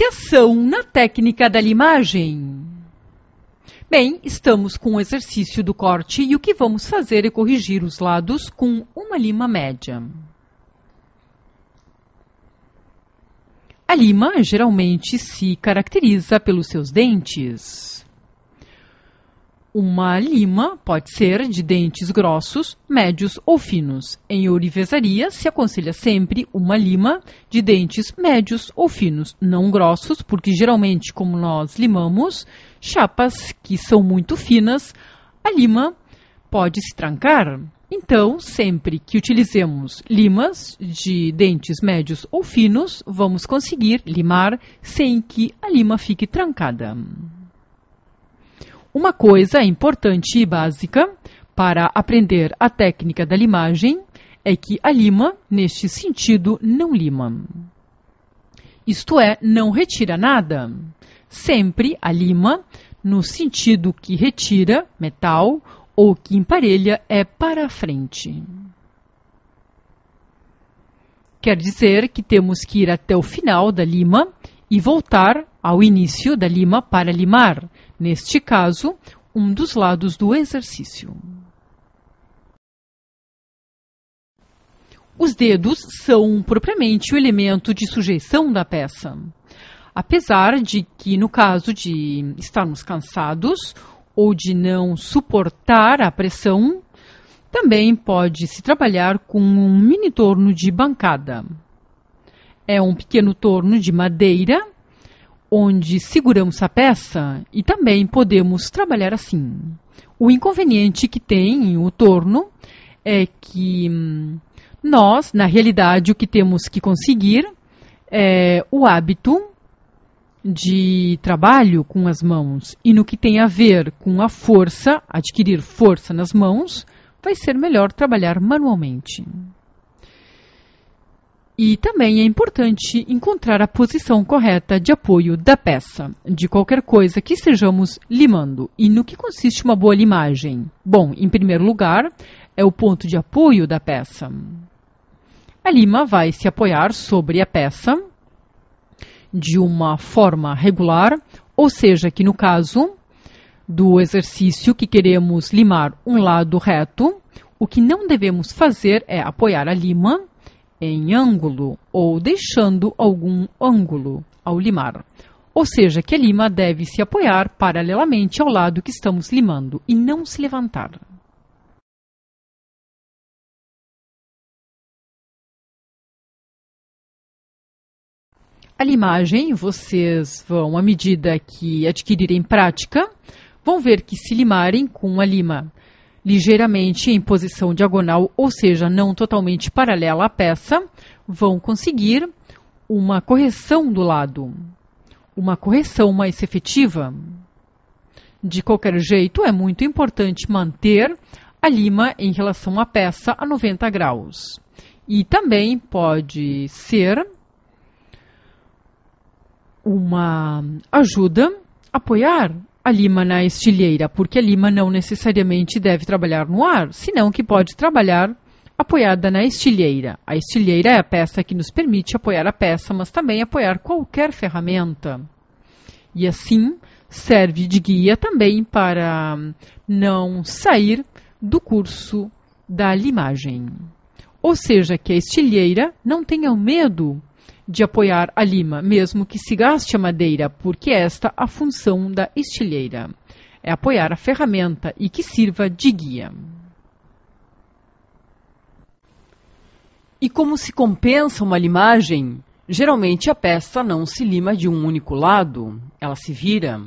Iniciação na técnica da limagem. Bem, estamos com o exercício do corte e o que vamos fazer é corrigir os lados com uma lima média. A lima geralmente se caracteriza pelos seus dentes. Uma lima pode ser de dentes grossos, médios ou finos. Em ourivesaria, se aconselha sempre uma lima de dentes médios ou finos, não grossos, porque geralmente, como nós limamos chapas que são muito finas, a lima pode se trancar. Então, sempre que utilizemos limas de dentes médios ou finos, vamos conseguir limar sem que a lima fique trancada. Uma coisa importante e básica para aprender a técnica da limagem é que a lima, neste sentido, não lima. Isto é, não retira nada. Sempre a lima, no sentido que retira metal ou que emparelha, é para a frente. Quer dizer que temos que ir até o final da lima e voltar ao início da lima para limar, neste caso, um dos lados do exercício. Os dedos são propriamente o elemento de sujeição da peça. Apesar de que, no caso de estarmos cansados ou de não suportar a pressão, também pode-se trabalhar com um mini torno de bancada. É um pequeno torno de madeira, onde seguramos a peça e também podemos trabalhar assim. O inconveniente que tem o torno é que nós, na realidade, o que temos que conseguir é o hábito de trabalho com as mãos. E no que tem a ver com a força, adquirir força nas mãos, vai ser melhor trabalhar manualmente. E também é importante encontrar a posição correta de apoio da peça, de qualquer coisa que estejamos limando. E no que consiste uma boa limagem? Bom, em primeiro lugar, é o ponto de apoio da peça. A lima vai se apoiar sobre a peça de uma forma regular, ou seja, que no caso do exercício que queremos limar um lado reto, o que não devemos fazer é apoiar a lima em ângulo ou deixando algum ângulo ao limar. Ou seja, que a lima deve se apoiar paralelamente ao lado que estamos limando e não se levantar. A limagem, vocês vão, à medida que adquirirem prática, vão ver que se limarem com a lima ligeiramente em posição diagonal, ou seja, não totalmente paralela à peça, vão conseguir uma correção do lado, uma correção mais efetiva. De qualquer jeito, é muito importante manter a lima em relação à peça a 90 graus. E também pode ser uma ajuda apoiar a lima na estilheira, porque a lima não necessariamente deve trabalhar no ar, senão que pode trabalhar apoiada na estilheira. A estilheira é a peça que nos permite apoiar a peça, mas também apoiar qualquer ferramenta. E assim serve de guia também para não sair do curso da limagem. Ou seja, que a estilheira não tenha medo de apoiar a lima, mesmo que se gaste a madeira, porque esta é a função da estilheira. É apoiar a ferramenta e que sirva de guia. E como se compensa uma limagem? Geralmente a peça não se lima de um único lado, ela se vira.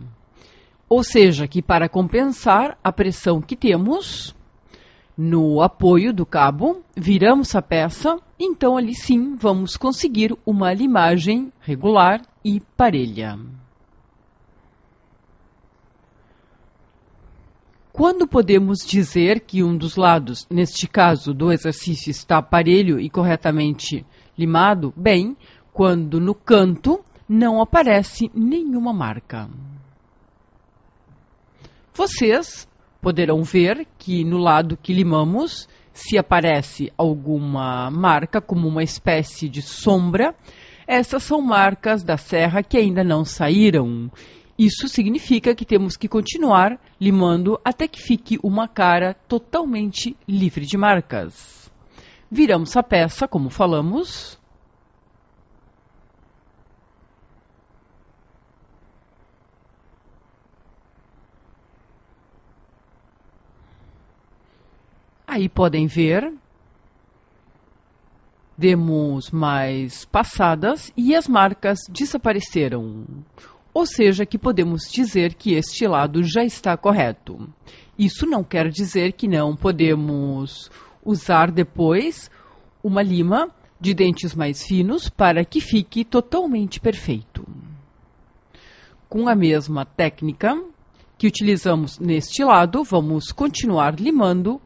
Ou seja, que para compensar a pressão que temos no apoio do cabo, viramos a peça, então ali sim vamos conseguir uma limagem regular e parelha. Quando podemos dizer que um dos lados, neste caso do exercício, está parelho e corretamente limado? Bem, quando no canto não aparece nenhuma marca. Vocês poderão ver que no lado que limamos, se aparece alguma marca, como uma espécie de sombra, Essas são marcas da serra que ainda não saíram. Isso significa que temos que continuar limando até que fique uma cara totalmente livre de marcas. Viramos a peça, como falamos. Aí podem ver, demos mais passadas e as marcas desapareceram. Ou seja, que podemos dizer que este lado já está correto. Isso não quer dizer que não podemos usar depois uma lima de dentes mais finos para que fique totalmente perfeito. Com a mesma técnica que utilizamos neste lado, vamos continuar limando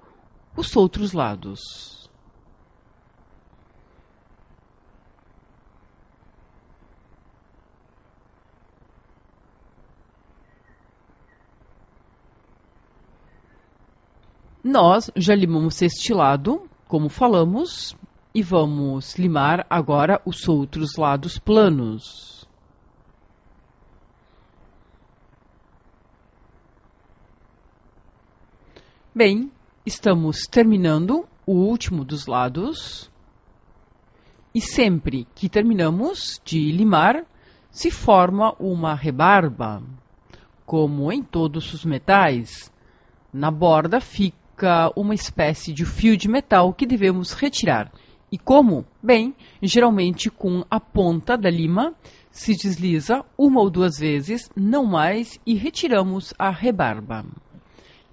os outros lados. Nós já limamos este lado, como falamos, e vamos limar agora os outros lados planos. Bem, estamos terminando o último dos lados. E sempre que terminamos de limar, se forma uma rebarba. Como em todos os metais, na borda fica uma espécie de fio de metal que devemos retirar. E como? Bem, geralmente com a ponta da lima se desliza uma ou duas vezes, não mais, e retiramos a rebarba,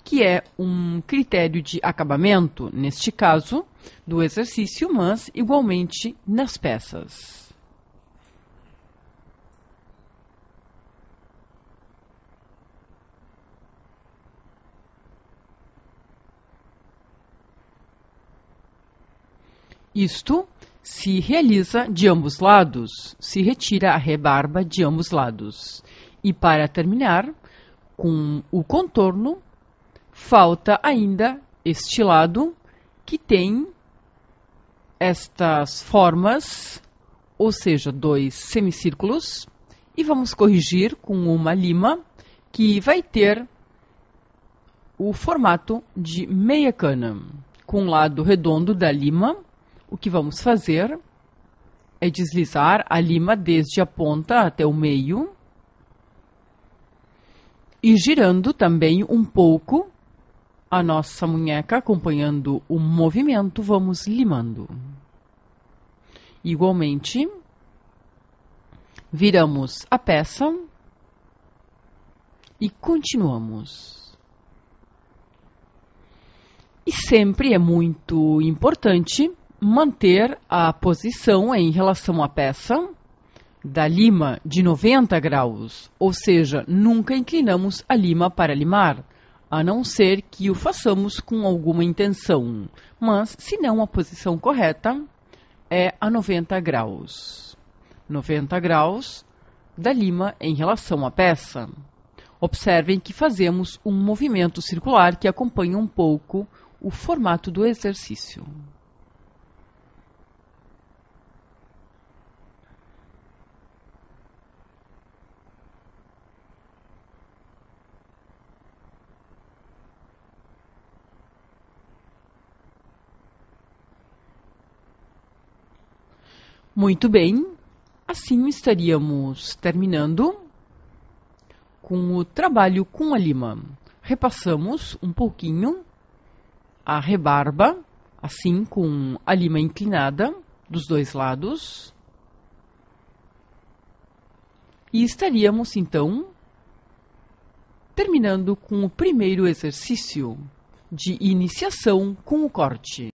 que é um critério de acabamento, neste caso, do exercício, mas igualmente nas peças. Isto se realiza de ambos lados, se retira a rebarba de ambos lados. E para terminar, com o contorno, falta ainda este lado que tem estas formas, ou seja, dois semicírculos, e vamos corrigir com uma lima que vai ter o formato de meia cana. Com o lado redondo da lima, o que vamos fazer é deslizar a lima desde a ponta até o meio e girando também um pouco a nossa munheca, acompanhando o movimento, vamos limando. Igualmente, viramos a peça e continuamos. E sempre é muito importante manter a posição em relação à peça da lima de 90 graus, ou seja, nunca inclinamos a lima para limar, a não ser que o façamos com alguma intenção, mas se não, a posição correta é a 90 graus. 90 graus da lima em relação à peça. Observem que fazemos um movimento circular que acompanha um pouco o formato do exercício. Muito bem, assim estaríamos terminando com o trabalho com a lima. Repassamos um pouquinho a rebarba, assim com a lima inclinada dos dois lados. E estaríamos então terminando com o primeiro exercício de iniciação com o corte.